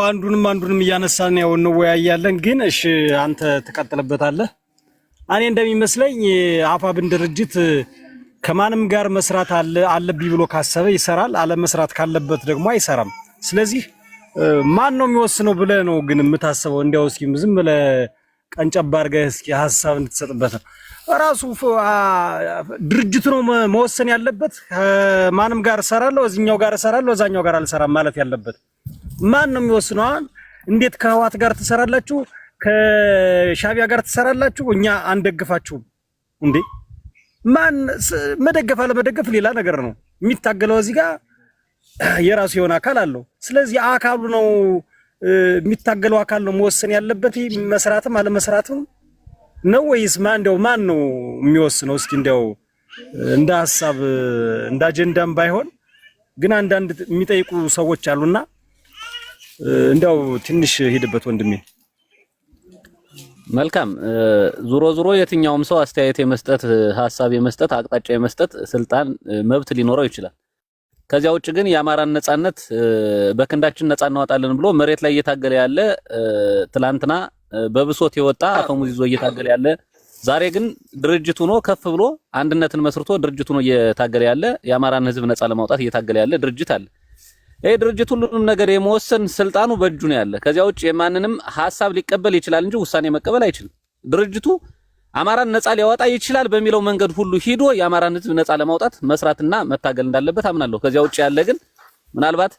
አንዱንም እያነሳን ያው እንወያያለን። ግን እሺ አንተ ተቀጥለበታለህ። እኔ እንደሚመስለኝ አፋብን ድርጅት ከማንም ጋር መስራት አለብኝ ብሎ ካሰበ ይሰራል፣ አለ መስራት ካለበት ደግሞ አይሰራም። ስለዚህ ማን ነው የሚወስነው ብለህ ነው ግን የምታስበው? እንዲያው እስኪ ዝም ብለህ ቀንጨብ አድርገህ እስኪ ሐሳብ እንድትሰጥበት ነው። ራሱ ድርጅቱ ነው መወሰን ያለበት። ከማንም ጋር እሰራለሁ፣ እዚህኛው ጋር እሰራለሁ፣ እዛኛው ጋር አልሰራም ማለት ያለበት ማን ነው የሚወስነው? እንዴት ከህዋት ጋር ትሰራላችሁ፣ ከሻቢያ ጋር ትሰራላችሁ፣ እኛ አንደግፋችሁም እንዴ? ማን መደገፍ አለ መደገፍ ሌላ ነገር ነው። የሚታገለው እዚህ ጋር የራሱ የሆነ አካል አለው። ስለዚህ አካሉ ነው የሚታገለው አካል ነው መወሰን ያለበት መስራትም አለ መስራትም ነው ወይስ ማን ነው የሚወስነው? እስኪ እንደው እንደ ሐሳብ እንደ አጀንዳም ባይሆን ግን አንዳንድ የሚጠይቁ ሰዎች አሉና እንደው ትንሽ ሄድበት ወንድሜ። መልካም ዙሮ የትኛውም ሰው አስተያየት የመስጠት ሐሳብ የመስጠት አቅጣጫ የመስጠት ስልጣን መብት ሊኖረው ይችላል። ከዚያ ውጭ ግን የአማራን ነጻነት በክንዳችን ነጻ እናወጣለን ብሎ መሬት ላይ እየታገለ ያለ ትላንትና በብሶት የወጣ አፈሙዝ ይዞ እየታገለ ያለ ዛሬ ግን ድርጅት ሆኖ ከፍ ብሎ አንድነትን መስርቶ ድርጅት ሆኖ እየታገለ ያለ የአማራን ሕዝብ ነጻ ለማውጣት እየታገለ ያለ ድርጅት አለ። ይሄ ድርጅት ሁሉንም ነገር የመወሰን ስልጣኑ በእጁ ነው ያለ። ከዚያ ውጭ የማንንም ሐሳብ ሊቀበል ይችላል እንጂ ውሳኔ መቀበል አይችልም። ድርጅቱ አማራን ነጻ ሊያወጣ ይችላል በሚለው መንገድ ሁሉ ሂዶ የአማራን ሕዝብ ነጻ ለማውጣት መስራትና መታገል እንዳለበት አምናለሁ። ከዚያ ውጭ ያለ ግን ምናልባት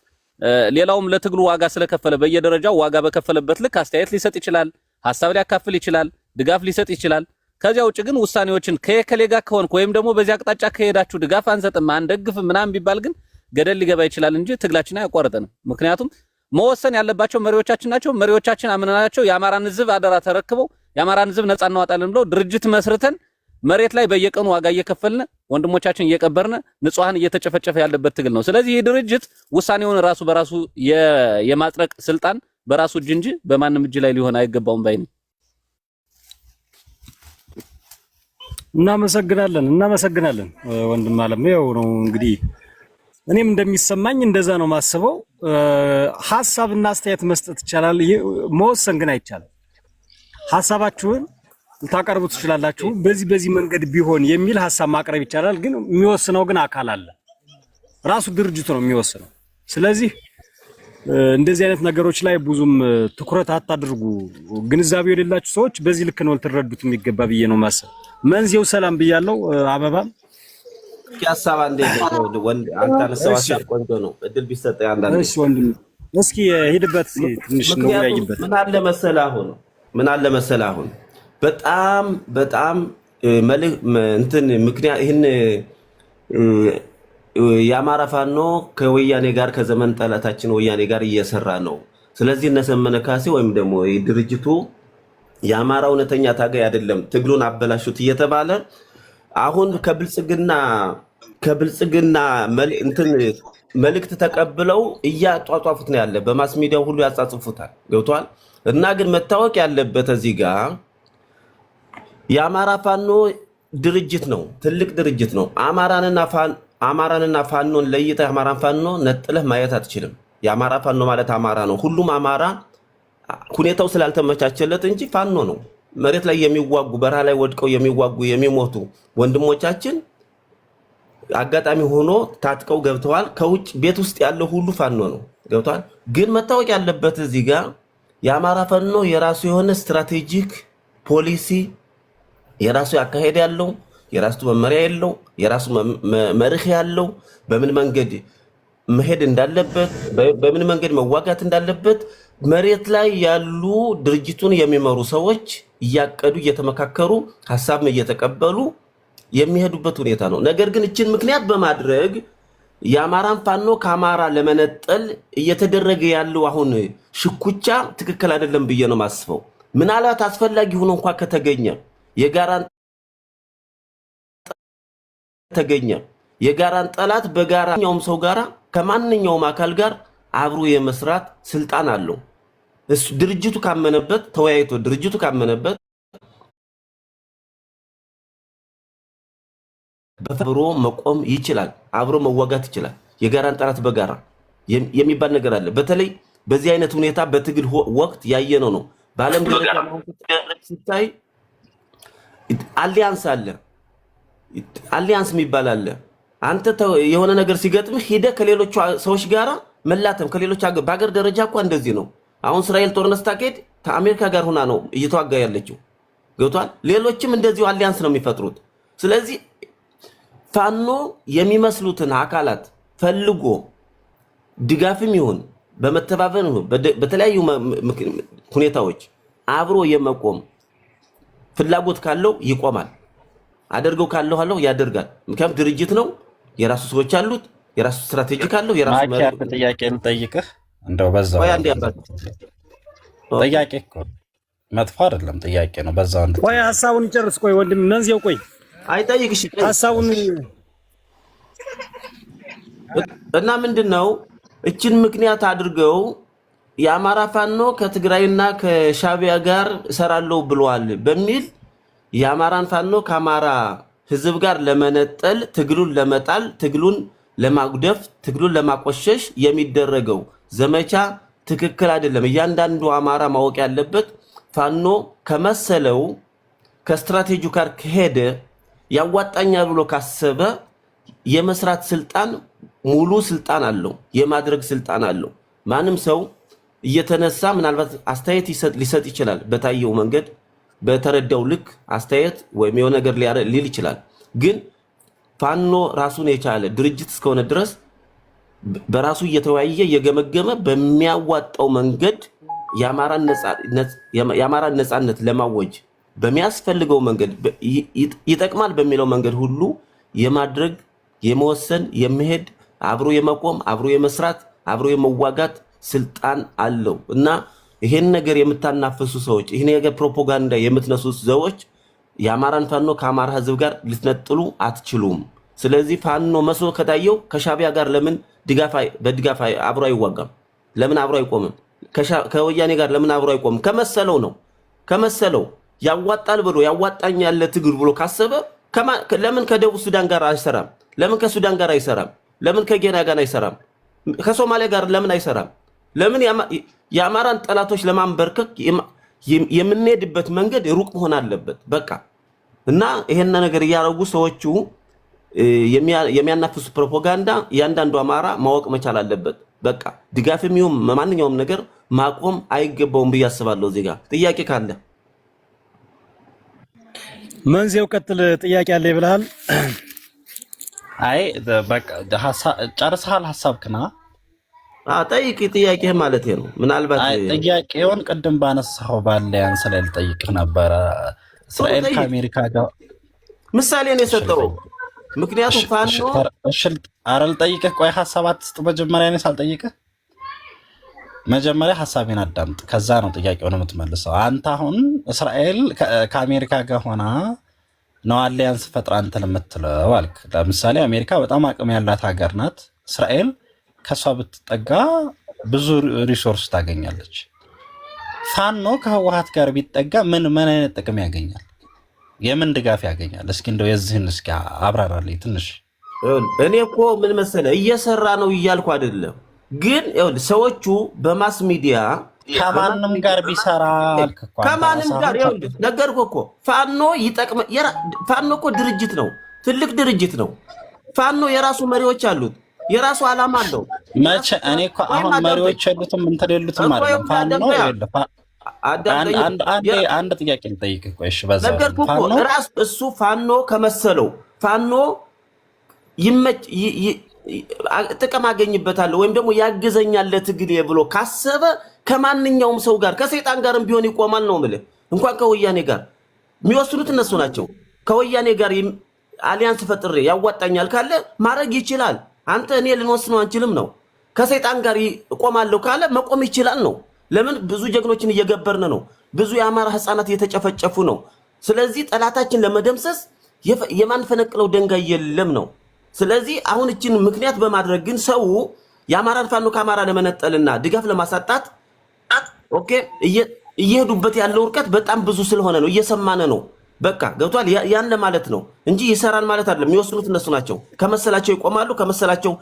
ሌላውም ለትግሉ ዋጋ ስለከፈለ በየደረጃው ዋጋ በከፈለበት ልክ አስተያየት ሊሰጥ ይችላል፣ ሐሳብ ሊያካፍል ይችላል፣ ድጋፍ ሊሰጥ ይችላል። ከዚያ ውጭ ግን ውሳኔዎችን ከየከሌ ጋር ከሆንክ ወይም ደግሞ በዚህ አቅጣጫ ከሄዳችሁ ድጋፍ አንሰጥም አንደግፍም ምናምን ቢባል ግን ገደል ሊገባ ይችላል እንጂ ትግላችን አያቋርጠንም። ምክንያቱም መወሰን ያለባቸው መሪዎቻችን ናቸው። መሪዎቻችን አምናናቸው የአማራን ሕዝብ አደራ ተረክበው የአማራን ሕዝብ ነጻ እናወጣለን ብለው ድርጅት መስርተን መሬት ላይ በየቀኑ ዋጋ እየከፈልን ወንድሞቻችን እየቀበርን ንጹሃን እየተጨፈጨፈ ያለበት ትግል ነው። ስለዚህ ይህ ድርጅት ውሳኔውን ራሱ በራሱ የማጽደቅ ስልጣን በራሱ እጅ እንጂ በማንም እጅ ላይ ሊሆን አይገባውም ባይ ነኝ። እናመሰግናለን ወንድም አለም። ያው ነው እንግዲህ እኔም እንደሚሰማኝ እንደዛ ነው ማስበው። ሐሳብና አስተያየት መስጠት ይቻላል፣ መወሰን ግን አይቻልም። ሐሳባችሁን ልታቀርቡ ትችላላችሁ፣ በዚህ መንገድ ቢሆን የሚል ሐሳብ ማቅረብ ይቻላል። ግን የሚወስነው ግን አካል አለ፣ ራሱ ድርጅቱ ነው የሚወስነው። ስለዚህ እንደዚህ አይነት ነገሮች ላይ ብዙም ትኩረት አታድርጉ። ግንዛቤው የሌላችሁ ሰዎች በዚህ ልክ ነው ልትረዱት የሚገባ ብዬ ነው ማሰብ። መንዚው ሰላም ብያለሁ። አበባም ሐሳብ አንዴ ወንድ አንተ አነሳው ሐሳብ ቆንጆ ነው። እድል ቢሰጥ ያንዳንድ እሺ ወንድም እስኪ ሄድበት ትንሽ ነው ያይበት። ምን አለ መሰለህ አሁን በጣም እንትን ምክንያት ይሄን የአማራ ፋኖ ከወያኔ ጋር ከዘመን ጠላታችን ወያኔ ጋር እየሰራ ነው። ስለዚህ እነሰመነ ካሴ ወይም ደግሞ ድርጅቱ የአማራ እውነተኛ ታጋይ አይደለም፣ ትግሉን አበላሹት እየተባለ አሁን ከብልጽግና እንትን መልእክት ተቀብለው እያጧጧፉት ነው ያለ። በማስ ሚዲያው ሁሉ ያጻጽፉታል። ገብቷል። እና ግን መታወቅ ያለበት እዚህ ጋር የአማራ ፋኖ ድርጅት ነው፣ ትልቅ ድርጅት ነው። አማራንና ፋኖን ለይተህ የአማራን ፋኖ ነጥለህ ማየት አትችልም። የአማራ ፋኖ ማለት አማራ ነው። ሁሉም አማራ ሁኔታው ስላልተመቻቸለት እንጂ ፋኖ ነው። መሬት ላይ የሚዋጉ በረሃ ላይ ወድቀው የሚዋጉ የሚሞቱ ወንድሞቻችን አጋጣሚ ሆኖ ታጥቀው ገብተዋል። ከውጭ ቤት ውስጥ ያለው ሁሉ ፋኖ ነው። ገብቷል። ግን መታወቅ ያለበት እዚህ ጋር የአማራ ፋኖ የራሱ የሆነ ስትራቴጂክ ፖሊሲ፣ የራሱ ያካሄድ ያለው፣ የራሱ መመሪያ ያለው፣ የራሱ መርህ ያለው፣ በምን መንገድ መሄድ እንዳለበት፣ በምን መንገድ መዋጋት እንዳለበት መሬት ላይ ያሉ ድርጅቱን የሚመሩ ሰዎች እያቀዱ እየተመካከሩ ሐሳብም እየተቀበሉ የሚሄዱበት ሁኔታ ነው። ነገር ግን እችን ምክንያት በማድረግ የአማራን ፋኖ ከአማራ ለመነጠል እየተደረገ ያለው አሁን ሽኩቻ ትክክል አይደለም ብዬ ነው ማስበው። ምናልባት አስፈላጊ ሆኖ እንኳን ከተገኘ የጋራን ጠላት በጋራኛውም ሰው ጋራ ከማንኛውም አካል ጋር አብሮ የመስራት ስልጣን አለው። እሱ ድርጅቱ ካመነበት ተወያይቶ ድርጅቱ ካመነበት በአብሮ መቆም ይችላል፣ አብሮ መዋጋት ይችላል። የጋራን ጠላት በጋራ የሚባል ነገር አለ። በተለይ በዚህ አይነት ሁኔታ በትግል ወቅት ያየነው ነው። በዓለም ደረጃ ሲታይ አሊያንስ አለ፣ አሊያንስ የሚባል አለ። አንተ የሆነ ነገር ሲገጥምህ ሄደህ ከሌሎች ሰዎች ጋራ መላተም ከሌሎች በአገር ደረጃ እኮ እንደዚህ ነው። አሁን እስራኤል ጦርነት ስታካሄድ ከአሜሪካ ጋር ሆና ነው እየተዋጋ ያለችው። ገብቷል። ሌሎችም እንደዚሁ አሊያንስ ነው የሚፈጥሩት። ስለዚህ ፋኖ የሚመስሉትን አካላት ፈልጎ ድጋፍም ይሁን በመተባበር ነው በተለያዩ ሁኔታዎች አብሮ የመቆም ፍላጎት ካለው ይቆማል። አደርገው ካለው ያደርጋል። ምክንያቱም ድርጅት ነው፣ የራሱ ሰዎች አሉት፣ የራሱ ስትራቴጂ ካለው የራሱ ማኪያ ጥያቄ እንጠይቅህ እንደው በዛው ጥያቄ እኮ መጥፎ አይደለም ጥያቄ ነው። በዛው አንድ ቆይ ሐሳቡን ጨርስ። ቆይ ወንድም መንዚያው ቆይ አይጠይቅሽ ሐሳቡን እና ምንድነው እችን ምክንያት አድርገው የአማራ ፋኖ ከትግራይና ከሻቢያ ጋር እሰራለሁ ብለዋል በሚል የአማራን ፋኖ ከአማራ ህዝብ ጋር ለመነጠል ትግሉን ለመጣል ትግሉን ለማጉደፍ ትግሉን ለማቆሸሽ የሚደረገው ዘመቻ ትክክል አይደለም። እያንዳንዱ አማራ ማወቅ ያለበት ፋኖ ከመሰለው ከስትራቴጂው ጋር ከሄደ ያዋጣኛል ብሎ ካሰበ የመስራት ስልጣን ሙሉ ስልጣን አለው፣ የማድረግ ስልጣን አለው። ማንም ሰው እየተነሳ ምናልባት አስተያየት ሊሰጥ ይችላል። በታየው መንገድ በተረዳው ልክ አስተያየት ወይም የሆነ ነገር ሊል ይችላል። ግን ፋኖ ራሱን የቻለ ድርጅት እስከሆነ ድረስ በራሱ እየተወያየ እየገመገመ በሚያዋጣው መንገድ የአማራን ነፃነት ለማወጅ በሚያስፈልገው መንገድ ይጠቅማል በሚለው መንገድ ሁሉ የማድረግ የመወሰን የመሄድ አብሮ የመቆም አብሮ የመስራት አብሮ የመዋጋት ስልጣን አለው እና ይሄን ነገር የምታናፈሱ ሰዎች ይሄን ነገር ፕሮፓጋንዳ የምትነሱ ሰዎች የአማራን ፋኖ ከአማራ ህዝብ ጋር ልትነጥሉ አትችሉም። ስለዚህ ፋኖ መስሎ ከታየው ከሻቢያ ጋር ለምን በድጋፍ አብሮ አይዋጋም? ለምን አብሮ አይቆምም? ከወያኔ ጋር ለምን አብሮ አይቆምም? ከመሰለው ነው። ከመሰለው ያዋጣል ብሎ ያዋጣኛል ለትግል ብሎ ካሰበ ለምን ከደቡብ ሱዳን ጋር አይሰራም? ለምን ከሱዳን ጋር አይሰራም? ለምን ከኬንያ ጋር አይሰራም? ከሶማሊያ ጋር ለምን አይሰራም? ለምን የአማራን ጠላቶች ለማንበርከክ የምንሄድበት መንገድ ሩቅ መሆን አለበት። በቃ እና ይሄን ነገር እያረጉ ሰዎቹ የሚያናፍሱ ፕሮፓጋንዳ እያንዳንዱ አማራ ማወቅ መቻል አለበት። በቃ ድጋፍም ይሁን ማንኛውም ነገር ማቆም አይገባውም ብዬ አስባለሁ። እዚህ ጋር ጥያቄ ካለ መንዚያው ቀጥል። ጥያቄ አለ ይብልሃል። አይ በቃ ጨርሰሃል ሐሳብክና ጠይቅ። ጥያቄ ማለት ነው። ምናልባት ጥያቄውን ቅድም ባነሳው ባለያንስ ላይ ልጠይቅህ ነበረ። እስራኤል ከአሜሪካ ጋር ምሳሌ ነው የሰጠው። ምክንያቱም ፋኖ ኧረ ልጠይቅህ። ቆይ ሐሳብ አትስጥ መጀመሪያ። እኔ ሳልጠይቅህ መጀመሪያ ሐሳቤን አዳምጥ፣ ከዛ ነው ጥያቄውን የምትመልሰው። አንተ አሁን እስራኤል ከአሜሪካ ጋር ሆና ነው አሊያንስ ፈጥራ እንትን የምትለው አልክ። ለምሳሌ አሜሪካ በጣም አቅም ያላት ሀገር ናት። እስራኤል ከሷ ብትጠጋ ብዙ ሪሶርስ ታገኛለች። ፋኖ ከህወሓት ጋር ቢጠጋ ምን አይነት ጥቅም ያገኛል? የምን ድጋፍ ያገኛል? እስኪ እንደው የዚህን እስኪ አብራራልኝ ትንሽ። እኔ እኮ ምን መሰለህ እየሰራ ነው እያልኩ አይደለም፣ ግን ሰዎቹ በማስ ሚዲያ ከማንም ጋር ቢሰራ ከማንም ጋር ነገርኩህ እኮ ፋኖ ይጠቅም። ፋኖ እኮ ድርጅት ነው፣ ትልቅ ድርጅት ነው። ፋኖ የራሱ መሪዎች አሉት፣ የራሱ ዓላማ አለው። መቼ እኔ እኮ አሁን መሪዎች ያሉትም እንትን የሉትም አይደለም። ፋኖ አንድ ጥያቄ ልጠይቅህ። ቆይ እሺ፣ በዛ ነገርኩህ እኮ ራስ እሱ ፋኖ ከመሰለው ፋኖ ይመች ጥቅም አገኝበታለሁ ወይም ደግሞ ያግዘኛል ለትግል ብሎ ካሰበ ከማንኛውም ሰው ጋር ከሰይጣን ጋርም ቢሆን ይቆማል ነው የምልህ። እንኳን ከወያኔ ጋር የሚወስኑት እነሱ ናቸው። ከወያኔ ጋር አሊያንስ ፈጥሬ ያዋጣኛል ካለ ማድረግ ይችላል። አንተ እኔ ልንወስነው አንችልም ነው። ከሰይጣን ጋር እቆማለሁ ካለ መቆም ይችላል ነው። ለምን ብዙ ጀግኖችን እየገበርን ነው። ብዙ የአማራ ህፃናት እየተጨፈጨፉ ነው። ስለዚህ ጠላታችን ለመደምሰስ የማንፈነቅለው ድንጋይ የለም ነው። ስለዚህ አሁን እችን ምክንያት በማድረግ ግን ሰው የአማራን ፋኖ ከአማራ ለመነጠልና ድጋፍ ለማሳጣት ኦኬ እየሄዱበት ያለው ርቀት በጣም ብዙ ስለሆነ ነው። እየሰማነ ነው። በቃ ገብቷል። ያን ለማለት ነው እንጂ ይሰራል ማለት አይደለም። የሚወስኑት እነሱ ናቸው። ከመሰላቸው ይቆማሉ፣ ከመሰላቸው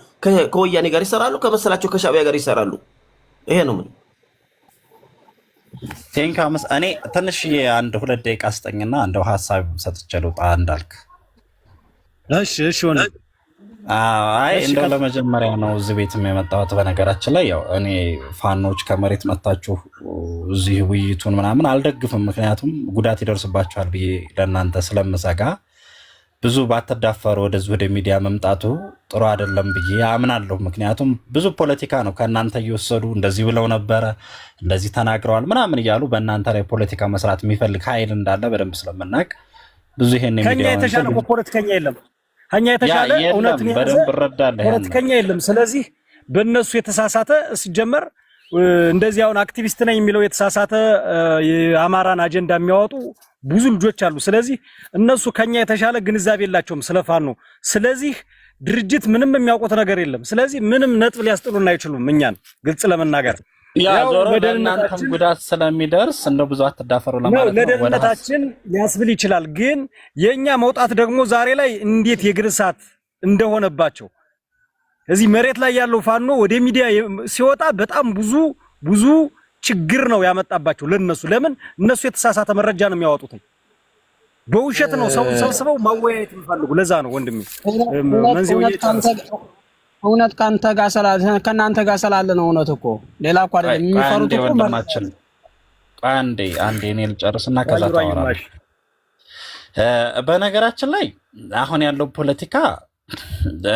ከወያኔ ጋር ይሰራሉ፣ ከመሰላቸው ከሻቢያ ጋር ይሰራሉ። ይሄ ነው ምን ቴንካምስ እኔ ትንሽ አንድ 2 ደቂቃ ስጠኝና እንደው ሐሳብ ሰጥቼ ልውጣ እንዳልክ። እሺ ሆነ። አይ እንደው ለመጀመሪያ ነው እዚህ ቤትም የመጣሁት። በነገራችን ላይ ያው እኔ ፋኖች ከመሬት መጣችሁ እዚህ ውይይቱን ምናምን አልደግፍም፣ ምክንያቱም ጉዳት ይደርስባችኋል ብዬ ለእናንተ ስለምሰጋ ብዙ ባትዳፈሩ ወደዚህ ወደ ሚዲያ መምጣቱ ጥሩ አይደለም ብዬ አምናለሁ። ምክንያቱም ብዙ ፖለቲካ ነው ከእናንተ እየወሰዱ እንደዚህ ብለው ነበረ እንደዚህ ተናግረዋል ምናምን እያሉ በእናንተ ላይ ፖለቲካ መስራት የሚፈልግ ኃይል እንዳለ በደንብ ስለምናውቅ ብዙ ይሄን ሚዲያ ከኛ የተሻለ ፖለቲከኛ የለም። ከኛ የተሻለ እውነት ነው በደንብ እረዳለሁ። ፖለቲከኛ የለም። ስለዚህ በእነሱ የተሳሳተ ሲጀመር እንደዚህ አሁን አክቲቪስት ነኝ የሚለው የተሳሳተ የአማራን አጀንዳ የሚያወጡ ብዙ ልጆች አሉ። ስለዚህ እነሱ ከኛ የተሻለ ግንዛቤ የላቸውም ስለፋኖ። ስለዚህ ድርጅት ምንም የሚያውቁት ነገር የለም። ስለዚህ ምንም ነጥብ ሊያስጥሉን አይችሉም። እኛን ግልጽ ለመናገር ያው ለደህንነታችን ጉዳት ስለሚደርስ እንደው ብዙ አትዳፈሩ ለማለት ነው። ለደህንነታችን ሊያስብል ይችላል። ግን የኛ መውጣት ደግሞ ዛሬ ላይ እንዴት የእግር እሳት እንደሆነባቸው እዚህ መሬት ላይ ያለው ፋኖ ወደ ሚዲያ ሲወጣ በጣም ብዙ ችግር ነው ያመጣባቸው ለነሱ። ለምን እነሱ የተሳሳተ መረጃ ነው የሚያወጡት፣ በውሸት ነው ሰው ሰብስበው ማወያየት የሚፈልጉ። ለዛ ነው ወንድሜ እውነት ካንተ ጋር ከናንተ ጋር ስላለ ነው። እውነት እኮ ሌላ እኮ አይደለም የሚፈሩት እኮ ወንድማችን። አንዴ እኔ ልጨርስና ከዛ ታወራለህ። በነገራችን ላይ አሁን ያለው ፖለቲካ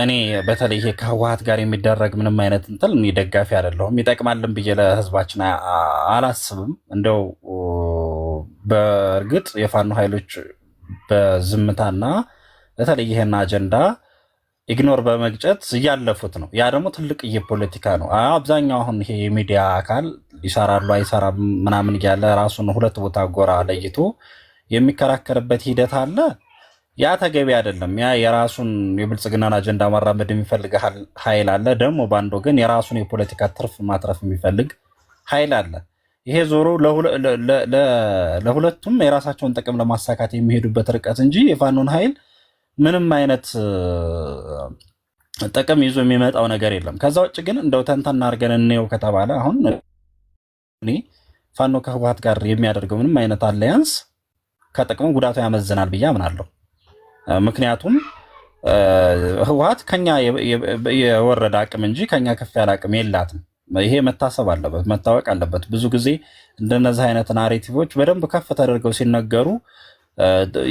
እኔ በተለይ ይሄ ከህወሓት ጋር የሚደረግ ምንም አይነት እንትን እኔ ደጋፊ አይደለሁም። ይጠቅማልን ብዬ ለህዝባችን አላስብም። እንደው በእርግጥ የፋኖ ኃይሎች በዝምታና በተለይ ይሄን አጀንዳ ኢግኖር በመግጨት እያለፉት ነው። ያ ደግሞ ትልቅ የፖለቲካ ነው። አብዛኛው አሁን ይሄ የሚዲያ አካል ይሰራሉ አይሰራም ምናምን እያለ ራሱን 2 ቦታ ጎራ ለይቶ የሚከራከርበት ሂደት አለ። ያ ተገቢ አይደለም። ያ የራሱን የብልጽግናን አጀንዳ ማራመድ የሚፈልግ ኃይል አለ። ደግሞ ባንዶ ግን የራሱን የፖለቲካ ትርፍ ማትረፍ የሚፈልግ ኃይል አለ። ይሄ ዞሮ ለሁለቱም የራሳቸውን ጥቅም ለማሳካት የሚሄዱበት ርቀት እንጂ የፋኖን ኃይል ምንም አይነት ጥቅም ይዞ የሚመጣው ነገር የለም። ከዛ ውጭ ግን እንደው ተንተና አድርገን እንየው ከተባለ አሁን እኔ ፋኖ ከህወሓት ጋር የሚያደርገው ምንም አይነት አለያንስ ከጥቅሙ ጉዳቱ ያመዝናል ብዬ አምናለሁ። ምክንያቱም ህወሓት ከኛ የወረደ አቅም እንጂ ከኛ ከፍ ያለ አቅም የላትም። ይሄ መታሰብ አለበት፣ መታወቅ አለበት። ብዙ ጊዜ እንደነዚህ አይነት ናሬቲቮች በደንብ ከፍ ተደርገው ሲነገሩ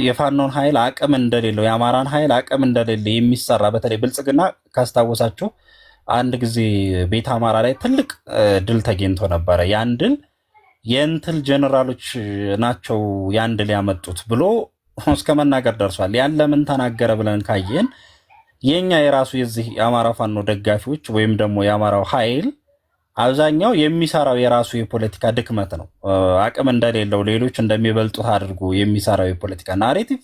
የፋኖን ኃይል አቅም እንደሌለው የአማራን ኃይል አቅም እንደሌለ የሚሰራ በተለይ ብልጽግና ካስታወሳችሁ አንድ ጊዜ ቤት አማራ ላይ ትልቅ ድል ተገኝቶ ነበረ። ያን ድል የእንትል ጀነራሎች ናቸው ያን ድል ያመጡት ብሎ እስከ መናገር ደርሷል። ያን ለምን ተናገረ ብለን ካየን የኛ የራሱ የዚህ የአማራ ፋኖ ደጋፊዎች ወይም ደግሞ የአማራው ኃይል አብዛኛው የሚሰራው የራሱ የፖለቲካ ድክመት ነው። አቅም እንደሌለው ሌሎች እንደሚበልጡት አድርጎ የሚሰራው የፖለቲካ ናሬቲቭ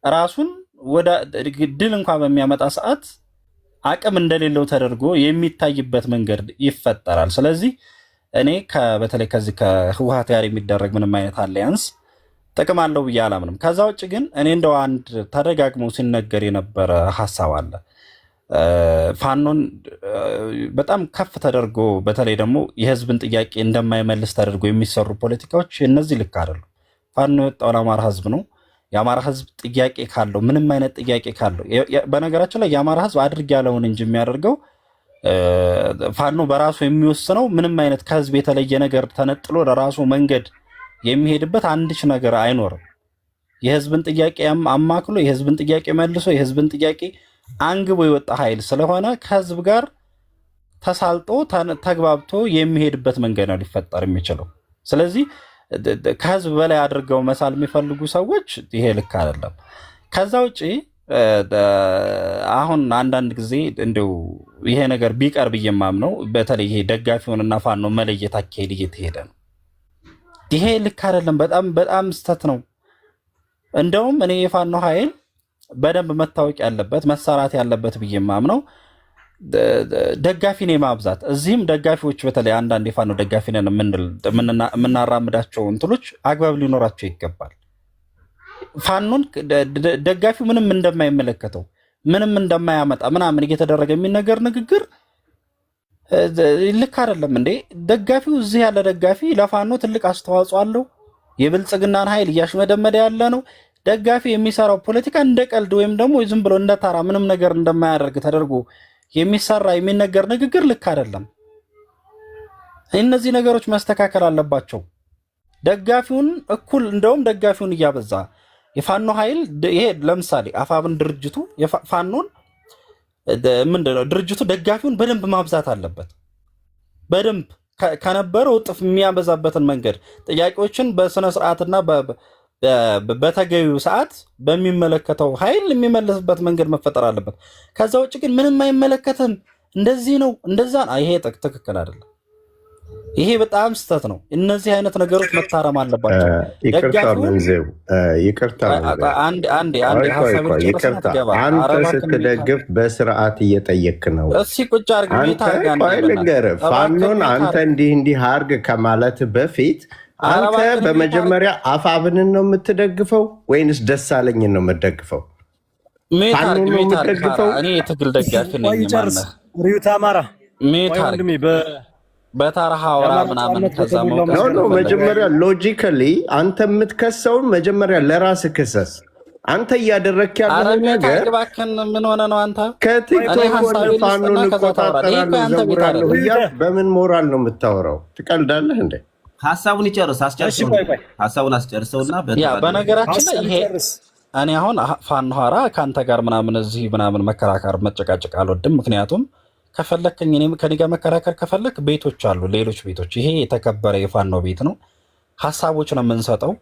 ራሱን ወደ ድል እንኳን በሚያመጣ ሰዓት አቅም እንደሌለው ተደርጎ የሚታይበት መንገድ ይፈጠራል። ስለዚህ እኔ በተለይ ከዚህ ከህወሓት ጋር የሚደረግ ምንም አይነት አሊያንስ ጥቅም አለው ብዬ አላምንም። ከዛ ውጭ ግን እኔ እንደው አንድ ተደጋግሞ ሲነገር የነበረ ሀሳብ አለ። ፋኖን በጣም ከፍ ተደርጎ በተለይ ደግሞ የህዝብን ጥያቄ እንደማይመልስ ተደርጎ የሚሰሩ ፖለቲካዎች እነዚህ ልክ አይደሉም። ፋኖ የወጣው ለአማራ ህዝብ ነው። የአማራ ህዝብ ጥያቄ ካለው ምንም አይነት ጥያቄ ካለው በነገራችን ላይ የአማራ ህዝብ አድርግ ያለውን እንጂ የሚያደርገው ፋኖ በራሱ የሚወስነው ምንም አይነት ከህዝብ የተለየ ነገር ተነጥሎ ለራሱ መንገድ የሚሄድበት አንድች ነገር አይኖርም። የህዝብን ጥያቄ አማክሎ የህዝብን ጥያቄ መልሶ የህዝብን ጥያቄ አንግቦ የወጣ ኃይል ስለሆነ ከህዝብ ጋር ተሳልጦ ተግባብቶ የሚሄድበት መንገድ ነው ሊፈጠር የሚችለው። ስለዚህ ከህዝብ በላይ አድርገው መሳል የሚፈልጉ ሰዎች ይሄ ልክ አይደለም። ከዛ ውጪ አሁን አንዳንድ ጊዜ እንደው ይሄ ነገር ቢቀር ብዬ የማምነው በተለይ ይሄ ደጋፊውንና ፋኖ መለየት አካሄድ እየተሄደ ነው። ይሄ ልክ አይደለም። በጣም ስተት ነው። እንደውም እኔ የፋኖ ኃይል በደንብ መታወቅ ያለበት መሰራት ያለበት ብዬ የማምነው ደጋፊን የማብዛት እዚህም ደጋፊዎች በተለይ አንዳንድ የፋኖ ደጋፊ ነን የምናራምዳቸው እንትሎች አግባብ ሊኖራቸው ይገባል። ፋኖን ደጋፊው ምንም እንደማይመለከተው ምንም እንደማያመጣ ምናምን እየተደረገ የሚነገር ንግግር ልክ አይደለም እንዴ? ደጋፊው እዚህ ያለ ደጋፊ ለፋኖ ትልቅ አስተዋጽኦ አለው። የብልጽግናን ኃይል እያሽመደመደ ያለ ነው። ደጋፊ የሚሰራው ፖለቲካ እንደ ቀልድ ወይም ደግሞ ዝም ብሎ እንደ ታራ ምንም ነገር እንደማያደርግ ተደርጎ የሚሰራ የሚነገር ንግግር ልክ አይደለም። እነዚህ ነገሮች መስተካከል አለባቸው። ደጋፊውን እኩል እንደውም ደጋፊውን እያበዛ የፋኖ ኃይል ይሄ ለምሳሌ አፋብን ድርጅቱ ፋኖን ምንድነው ድርጅቱ ደጋፊውን በደንብ ማብዛት አለበት። በደንብ ከነበረው እጥፍ የሚያበዛበትን መንገድ ጥያቄዎችን በስነ ስርዓትና በተገቢው ሰዓት በሚመለከተው ኃይል የሚመለስበት መንገድ መፈጠር አለበት። ከዛ ውጭ ግን ምንም አይመለከትም እንደዚህ ነው እንደዛ ይሄ ትክክል አይደለም። ይሄ በጣም ስህተት ነው። እነዚህ አይነት ነገሮች መታረም አለባቸው። አንተ ስትደግፍ በስርዓት እየጠየክ ነው። ቁጭ ፋኖን አንተ እንዲህ አርግ ከማለት በፊት አንተ በመጀመሪያ አፋብንን ነው የምትደግፈው ወይንስ ደሳለኝን ነው የምትደግፈው? ፋኖን ነው የምትደግፈው? እኔ የትግል ደጋፊ ነኝ። ሪዩት አማራ በተራሃ ወራ ምናምን ከዛ ነው መጀመሪያ ሎጂካሊ አንተ የምትከሰውን መጀመሪያ ለራስህ ክሰስ። አንተ እያደረክ ያለው ነገር አረጋግባከን ምን ሆነ ነው? አንተ ከቲክቶክ ወደ ፋኖን ቆጣጣራለሁ ዘውራለሁ እያልክ በምን ሞራል ነው የምታወራው? ትቀልዳለህ እንዴ? ሐሳቡን ይጨርስ። ሐሳቡን አስጨርሰውና በነገራችን ላይ ይሄ እኔ አሁን ፋኖ ኋራ ከአንተ ጋር ምናምን እዚህ ምናምን መከራከር መጨቃጨቅ አልወድም። ምክንያቱም ከፈለከኝ እኔም ከኔ ጋር መከራከር ከፈለክ ቤቶች አሉ፣ ሌሎች ቤቶች። ይሄ የተከበረ የፋኖ ቤት ነው። ሀሳቦች ነው የምንሰጠው።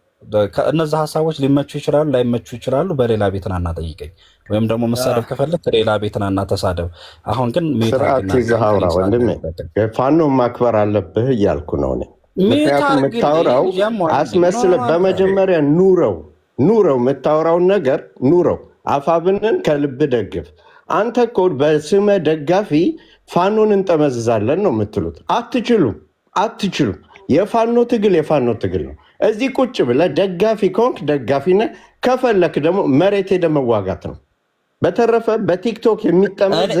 እነዛ ሀሳቦች ሊመቹ ይችላሉ፣ ላይመቹ ይችላሉ። በሌላ ቤትና እናጠይቀኝ ወይም ደግሞ መሳደብ ከፈለክ ሌላ ቤትና እናተሳደብ። አሁን ግን ስርዓት ይዘህ አውራ ወንድሜ። ፋኖ ማክበር አለብህ እያልኩ ነው እኔ። ምክንያቱም የምታወራው አስመስለህ በመጀመሪያ ኑረው የምታወራውን ነገር ኑረው። አፋብንን ከልብ ደግፍ። አንተ እኮ በስመ ደጋፊ ፋኖን እንጠመዝዛለን ነው የምትሉት። አትችሉም። የፋኖ ትግል ነው። እዚህ ቁጭ ብለህ ደጋፊ ከሆንክ ደጋፊ ነህ፣ ከፈለክ ደግሞ መሬት ሄደህ መዋጋት ነው። በተረፈ በቲክቶክ የሚጠመዝዝ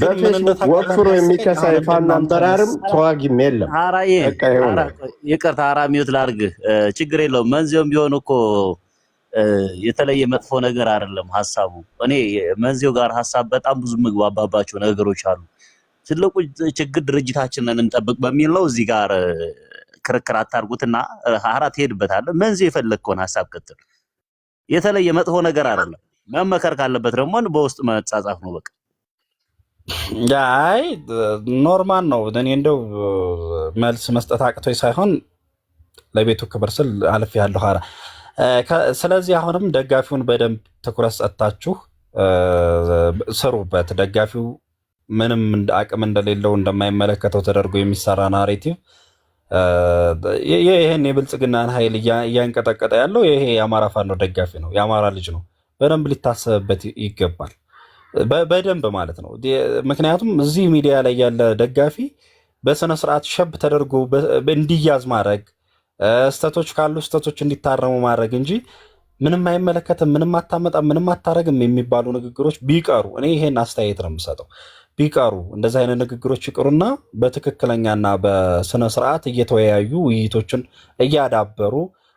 በፌስቡክ ወፍሮ የሚከሳ የፋኖ አመራርም ተዋጊም የለም። ይቅርታ ሀራ ሚዩት ላድርግህ፣ ችግር የለውም። መንዚውም ቢሆን እኮ የተለየ መጥፎ ነገር አይደለም ሐሳቡ። እኔ መንዚው ጋር ሐሳብ በጣም ብዙ ምግባባባቸው ነገሮች አሉ። ትልቁ ችግር ድርጅታችንን እንጠብቅ በሚል ነው። እዚህ ጋር ክርክር አታርጉትና ሀራ ትሄድበታለህ። መንዚው የፈለግከውን ሐሳብ ቀጥል። የተለየ መጥፎ ነገር አይደለም። መመከር ካለበት ደግሞ በውስጥ መጻጻፍ ነው በቃ። አይ ኖርማል ነው። እኔ እንደው መልስ መስጠት አቅቶኝ ሳይሆን ለቤቱ ክብር ስል አልፍ ያለው ሀራ። ስለዚህ አሁንም ደጋፊውን በደንብ ትኩረት ሰጥታችሁ ስሩበት። ደጋፊው ምንም አቅም እንደሌለው እንደማይመለከተው ተደርጎ የሚሰራ ናሬቲቭ ይህን የብልጽግናን ኃይል እያንቀጠቀጠ ያለው ይሄ የአማራ ፋኖ ደጋፊ ነው፣ የአማራ ልጅ ነው። በደንብ ሊታሰብበት ይገባል። በደንብ ማለት ነው። ምክንያቱም እዚህ ሚዲያ ላይ ያለ ደጋፊ በስነስርዓት ሸብ ተደርጎ እንዲያዝ ማድረግ፣ ስተቶች ካሉ ስተቶች እንዲታረሙ ማድረግ እንጂ ምንም አይመለከትም፣ ምንም አታመጣም፣ ምንም አታረግም የሚባሉ ንግግሮች ቢቀሩ፣ እኔ ይሄን አስተያየት ነው የምሰጠው፣ ቢቀሩ እንደዚህ አይነት ንግግሮች ይቅሩና በትክክለኛና በስነስርዓት እየተወያዩ ውይይቶችን እያዳበሩ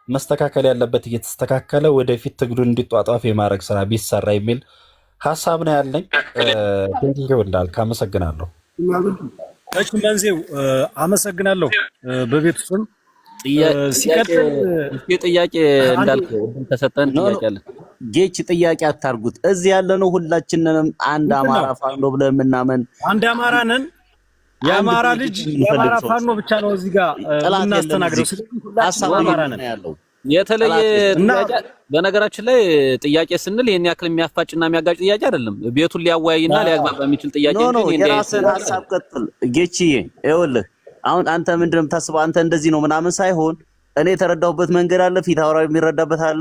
መስተካከል ያለበት እየተስተካከለ ወደፊት ትግሉን እንዲጧጧፍ የማድረግ ስራ ቢሰራ የሚል ሀሳብ ነው ያለኝ። ቴንኪው እንዳልክ አመሰግናለሁ። እሺ መንዚው አመሰግናለሁ። በቤቱ ስም ሲቀጥል ጥያቄ እንዳልክ ተሰጠን ጥያቄ አለ። ጌች ጥያቄ አታርጉት። እዚህ ያለነው ሁላችንንም አንድ አማራ ፋኖ ብለን የምናመን አንድ አማራ ነን። የአማራ ልጅ የአማራ ፋኖ ብቻ ነው እዚህ ጋር እናስተናግደው። ሀሳብ አማራ ነን ያለው የተለየ ጥያቄ። በነገራችን ላይ ጥያቄ ስንል ይሄን ያክል የሚያፋጭና የሚያጋጭ ጥያቄ አይደለም። ቤቱን ሊያወያይና ሊያግባባ የሚችል ጥያቄ ነው። የራስን ሀሳብ ቀጥል ጌችዬ። ይኸውልህ አሁን አንተ ምንድነው የምታስበው? አንተ እንደዚህ ነው ምናምን ሳይሆን እኔ የተረዳሁበት መንገድ አለ። ፊት አውራሪ የሚረዳበት አለ፣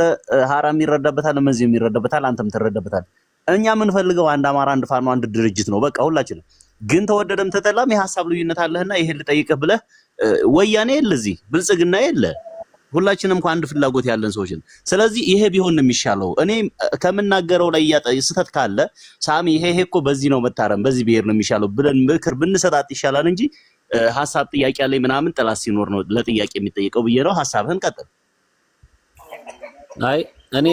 ሀራ የሚረዳበት አለ፣ መንዚው የሚረዳበት አለ፣ አንተም ትረዳበታል። እኛ የምንፈልገው አንድ አማራ፣ አንድ ፋኖ፣ አንድ ድርጅት ነው በቃ ሁላችንም። ግን ተወደደም ተጠላም የሀሳብ ልዩነት አለህና ይሄን ልጠይቅህ ብለህ ወያኔ የለ እዚህ ብልጽግና የለ ሁላችንም አንድ ፍላጎት ያለን ሰዎች ነን። ስለዚህ ይሄ ቢሆን ነው የሚሻለው። እኔ ከምናገረው ላይ ስህተት ካለ ሳሚ ይሄ እኮ በዚህ ነው መታረም በዚህ ብሄር ነው የሚሻለው ብለን ምክር ብንሰጣጥ ይሻላል እንጂ ሐሳብ ጥያቄ ላይ ምናምን ጥላት ሲኖር ነው ለጥያቄ የሚጠይቀው ብዬ ነው። ሐሳብህን ቀጥል። አይ እኔ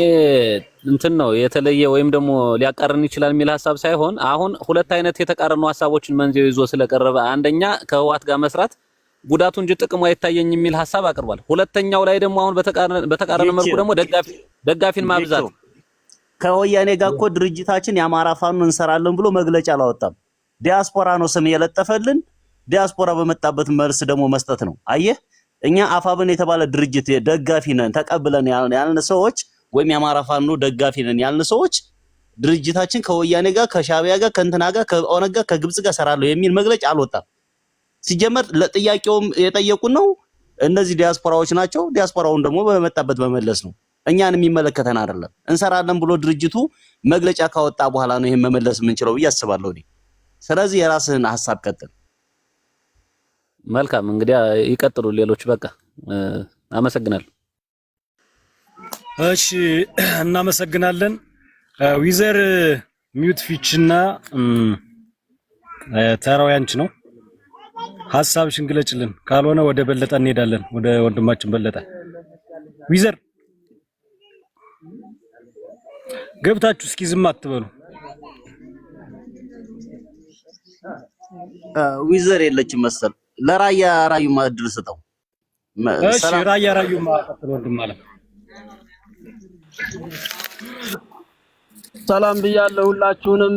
እንትን ነው የተለየ ወይም ደግሞ ሊያቃረን ይችላል የሚል ሐሳብ ሳይሆን አሁን ሁለት አይነት የተቃረኑ ሐሳቦችን መንዚው ይዞ ስለቀረበ አንደኛ ከህዋት ጋር መስራት ጉዳቱ እንጂ ጥቅሙ አይታየኝ የሚል ሐሳብ አቅርቧል። ሁለተኛው ላይ ደግሞ አሁን በተቃረነ መልኩ ደግሞ ደጋፊን ማብዛት ከወያኔ ጋር እኮ ድርጅታችን የአማራ ፋኖ እንሰራለን ብሎ መግለጫ አላወጣም። ዲያስፖራ ነው ስም የለጠፈልን። ዲያስፖራ በመጣበት መልስ ደግሞ መስጠት ነው። አየህ እኛ አፋብን የተባለ ድርጅት ደጋፊ ነን ተቀብለን ያልን ሰዎች ወይም የአማራ ፋኖ ደጋፊ ነን ያልን ሰዎች ድርጅታችን ከወያኔ ጋር ከሻቢያ ጋር ከእንትና ጋር ከኦነግ ጋር ከግብጽ ጋር ሰራለሁ የሚል መግለጫ አልወጣም። ሲጀመር ለጥያቄውም የጠየቁን ነው እነዚህ ዲያስፖራዎች ናቸው። ዲያስፖራውን ደግሞ በመጣበት መመለስ ነው። እኛን የሚመለከተን አይደለም። እንሰራለን ብሎ ድርጅቱ መግለጫ ካወጣ በኋላ ነው ይሄን መመለስ የምንችለው ብዬ አስባለሁ እኔ። ስለዚህ የራስህን ሐሳብ ቀጥል። መልካም እንግዲህ ይቀጥሉ ሌሎች። በቃ አመሰግናለሁ። እሺ እናመሰግናለን። ዊዘር ሚውት ፊችና ተራው ያንቺ ነው። ሐሳብሽን ግለጭልን፣ ካልሆነ ወደ በለጠ እንሄዳለን። ወደ ወንድማችን በለጠ። ዊዘር ገብታችሁ እስኪ ዝም አትበሉ። ዊዘር የለችም መሰል። ለራያ ራዩማ እድል ስጠው። እሺ ራያ ራዩማ ቀጥሎ ወንድም ማለት ሰላም ብያለሁ። ሁላችሁንም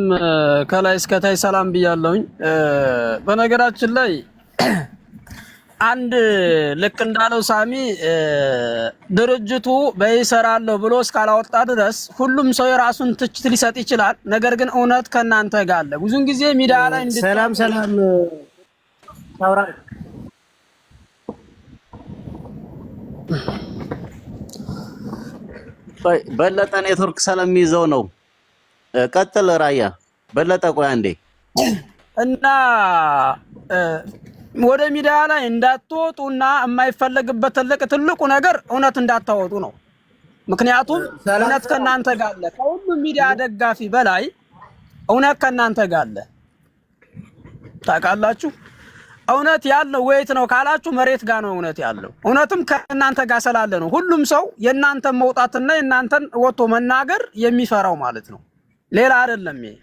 ከላይ እስከ ታይ ሰላም ብያለሁኝ። በነገራችን ላይ አንድ ልክ እንዳለው ሳሚ ድርጅቱ በይሰራለሁ ብሎ እስካላወጣ ድረስ ሁሉም ሰው የራሱን ትችት ሊሰጥ ይችላል። ነገር ግን እውነት ከናንተ ጋር አለ። ብዙን ጊዜ ሚዲያ ላይ ሰላም ታውራ በለጠ ኔትወርክ ስለሚይዘው ነው። ቀጥል ራያ በለጠ። ቆይ አንዴ እና ወደ ሚዲያ ላይ እንዳትወጡና የማይፈለግበት ትልቁ ነገር እውነት እንዳታወጡ ነው። ምክንያቱም እውነት ከናንተ ጋር አለ። ከሁሉም ሚዲያ ደጋፊ በላይ እውነት ከናንተ ጋር አለ። ታውቃላችሁ። እውነት ያለው ወይት ነው ካላችሁ መሬት ጋር ነው እውነት ያለው። እውነትም ከናንተ ጋር ስላለ ነው ሁሉም ሰው የናንተን መውጣትና የናንተን ወጥቶ መናገር የሚፈራው ማለት ነው። ሌላ አይደለም ይሄ።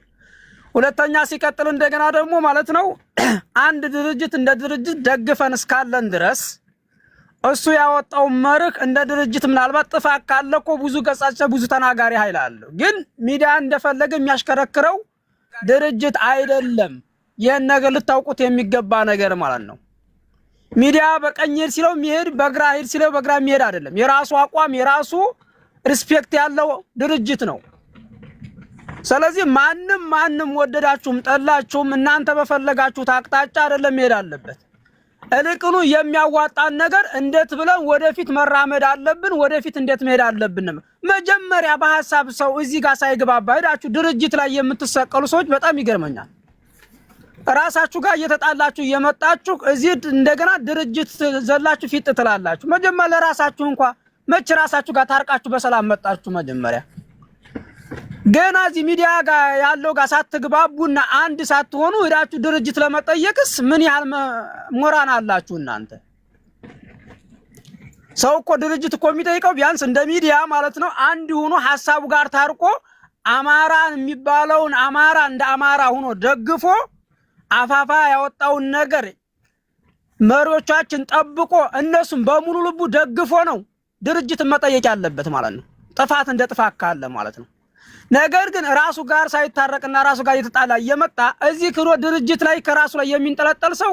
ሁለተኛ ሲቀጥል እንደገና ደግሞ ማለት ነው አንድ ድርጅት እንደ ድርጅት ደግፈን እስካለን ድረስ እሱ ያወጣው መርህ እንደ ድርጅት ምናልባት ጥፋት ካለ እኮ ብዙ ገጻቻ ብዙ ተናጋሪ ኃይል አለው። ግን ሚዲያ እንደፈለገ የሚያሽከረክረው ድርጅት አይደለም። ይሄን ነገር ልታውቁት የሚገባ ነገር ማለት ነው። ሚዲያ በቀኝ ሄድ ሲለው የሚሄድ በግራ ሄድ ሲለው በግራ የሚሄድ አይደለም። የራሱ አቋም የራሱ ሪስፔክት ያለው ድርጅት ነው። ስለዚህ ማንም ወደዳችሁም ጠላችሁም እናንተ በፈለጋችሁት አቅጣጫ አይደለም መሄድ አለበት። እልቅኑ የሚያዋጣን ነገር እንዴት ብለን ወደፊት መራመድ አለብን፣ ወደፊት እንዴት መሄድ አለብን። መጀመሪያ በሐሳብ ሰው እዚህ ጋር ሳይግባባ ሄዳችሁ ድርጅት ላይ የምትሰቀሉ ሰዎች በጣም ይገርመኛል። ራሳችሁ ጋር እየተጣላችሁ እየመጣችሁ እዚህ እንደገና ድርጅት ዘላችሁ ፊት ትላላችሁ። መጀመሪያ ለራሳችሁ እንኳን መች ራሳችሁ ጋር ታርቃችሁ በሰላም መጣችሁ። መጀመሪያ ገና እዚህ ሚዲያ ጋር ያለው ጋር ሳትግባቡና አንድ ሳትሆኑ ሄዳችሁ ድርጅት ለመጠየቅስ ምን ያህል ሞራን አላችሁ እናንተ? ሰው እኮ ድርጅት እኮ የሚጠይቀው ቢያንስ እንደ ሚዲያ ማለት ነው አንድ ሆኖ ሐሳቡ ጋር ታርቆ አማራን የሚባለውን አማራ እንደ አማራ ሆኖ ደግፎ አፋፋ ያወጣውን ነገር መሪዎቻችን ጠብቆ እነሱም በሙሉ ልቡ ደግፎ ነው ድርጅት መጠየቅ ያለበት ማለት ነው። ጥፋት እንደ ጥፋት ካለ ማለት ነው። ነገር ግን ራሱ ጋር ሳይታረቅና ራሱ ጋር እየተጣላ እየመጣ እዚህ ክሮ ድርጅት ላይ ከራሱ ላይ የሚንጠለጠል ሰው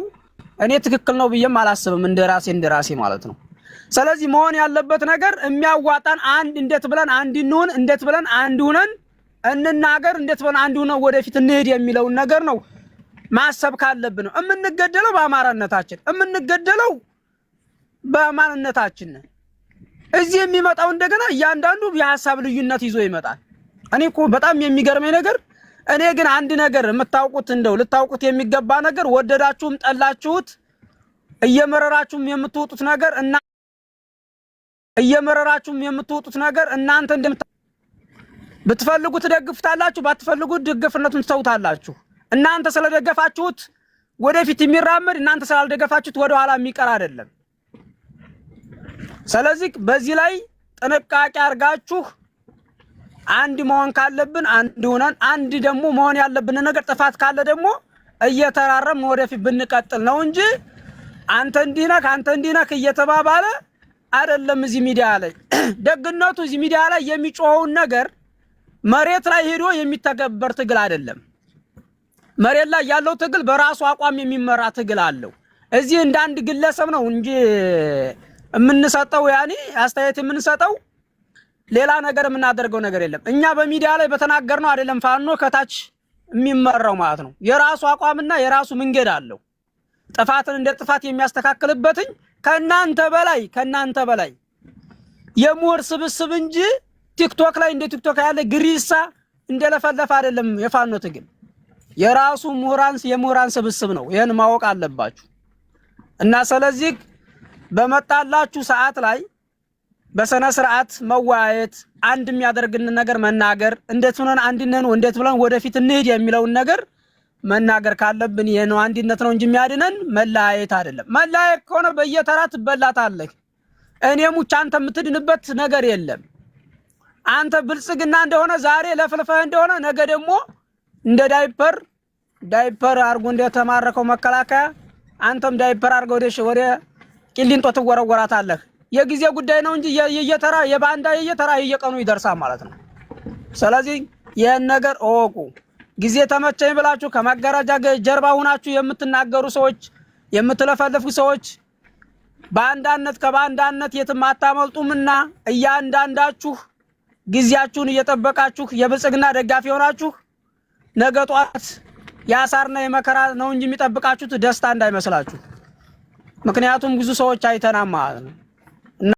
እኔ ትክክል ነው ብዬም አላስብም፣ እንደራሴ ማለት ነው። ስለዚህ መሆን ያለበት ነገር የሚያዋጣን አንድ እንዴት ብለን አንድ እንሁን፣ እንዴት ብለን አንድ ሆነን እንናገር፣ እንዴት ብለን አንድ ሆነን ወደፊት እንሄድ የሚለውን ነገር ነው ማሰብ ካለብን ነው። የምንገደለው በአማራነታችን፣ የምንገደለው በማንነታችን። እዚህ የሚመጣው እንደገና እያንዳንዱ የሐሳብ ልዩነት ይዞ ይመጣል። እኔ እኮ በጣም የሚገርመኝ ነገር እኔ ግን አንድ ነገር የምታውቁት እንደው ልታውቁት የሚገባ ነገር ወደዳችሁም ጠላችሁት እየመረራችሁም የምትወጡት ነገር እና እየመረራችሁም የምትወጡት ነገር እናንተ ብትፈልጉት ደግፍታላችሁ፣ ባትፈልጉት ደግፍነቱን ትተውታላችሁ። እናንተ ስለደገፋችሁት ወደፊት የሚራመድ፣ እናንተ ስላልደገፋችሁት ወደ ኋላ የሚቀር አይደለም። ስለዚህ በዚህ ላይ ጥንቃቄ አድርጋችሁ አንድ መሆን ካለብን አንድ ሆነን፣ አንድ ደግሞ መሆን ያለብን ነገር ጥፋት ካለ ደግሞ እየተራረም ወደፊት ብንቀጥል ነው እንጂ አንተ እንዲህ ነህ አንተ እንዲህ ነህ እየተባባለ አይደለም። እዚህ ሚዲያ ላይ ደግነቱ እዚህ ሚዲያ ላይ የሚጮኸውን ነገር መሬት ላይ ሄዶ የሚተገበር ትግል አይደለም። መሬት ላይ ያለው ትግል በራሱ አቋም የሚመራ ትግል አለው። እዚህ እንደ አንድ ግለሰብ ነው እንጂ የምንሰጠው ያኔ አስተያየት የምንሰጠው ሌላ ነገር የምናደርገው ነገር የለም። እኛ በሚዲያ ላይ በተናገርነው አይደለም ፋኖ ከታች የሚመራው ማለት ነው። የራሱ አቋምና የራሱ መንገድ አለው። ጥፋትን እንደ ጥፋት የሚያስተካክልበትኝ ከናንተ በላይ የምሁር ስብስብ እንጂ ቲክቶክ ላይ እንደ ቲክቶክ ያለ ግሪሳ እንደለፈለፈ አይደለም። የፋኖ ትግል የራሱ የምሁራን ስብስብ ነው። ይሄን ማወቅ አለባችሁ። እና ስለዚህ በመጣላችሁ ሰዓት ላይ በሰነ ስርዓት መዋየት፣ አንድ የሚያደርግን ነገር መናገር፣ እንዴት ሆነን አንድነን እንዴት ብለን ወደፊት እንሂድ የሚለውን ነገር መናገር ካለብን ይሄ ነው። አንድነት ነው እንጂ የሚያድነን መለያየት አይደለም። መለያየት ከሆነ በየተራ ትበላታለህ። እኔ ሙቻ አንተ የምትድንበት ነገር የለም። አንተ ብልጽግና እንደሆነ ዛሬ ለፍልፈህ እንደሆነ ነገ ደግሞ እንደ ዳይፐር አርጎ እንደተማረከው መከላከያ አንተም ዳይፐር አርገው ወደ ቂሊንጦ ትወረወራታለህ። የጊዜ ጉዳይ ነው እንጂ የየተራ የባንዳ የየተራ የየቀኑ ይደርሳል ማለት ነው። ስለዚህ ይሄን ነገር እወቁ። ጊዜ ተመቸኝ ብላችሁ ከመጋረጃ ጀርባ ሆናችሁ የምትናገሩ ሰዎች፣ የምትለፈልፉ ሰዎች ከባንዳነት የትም አታመልጡምና እያንዳንዳችሁ ጊዜያችሁን እየጠበቃችሁ የብልጽግና ደጋፊ ሆናችሁ ነገ ጧት ያሳርና የመከራ ነው እንጂ የሚጠብቃችሁት ደስታ እንዳይመስላችሁ። ምክንያቱም ብዙ ሰዎች አይተናል ማለት ነው።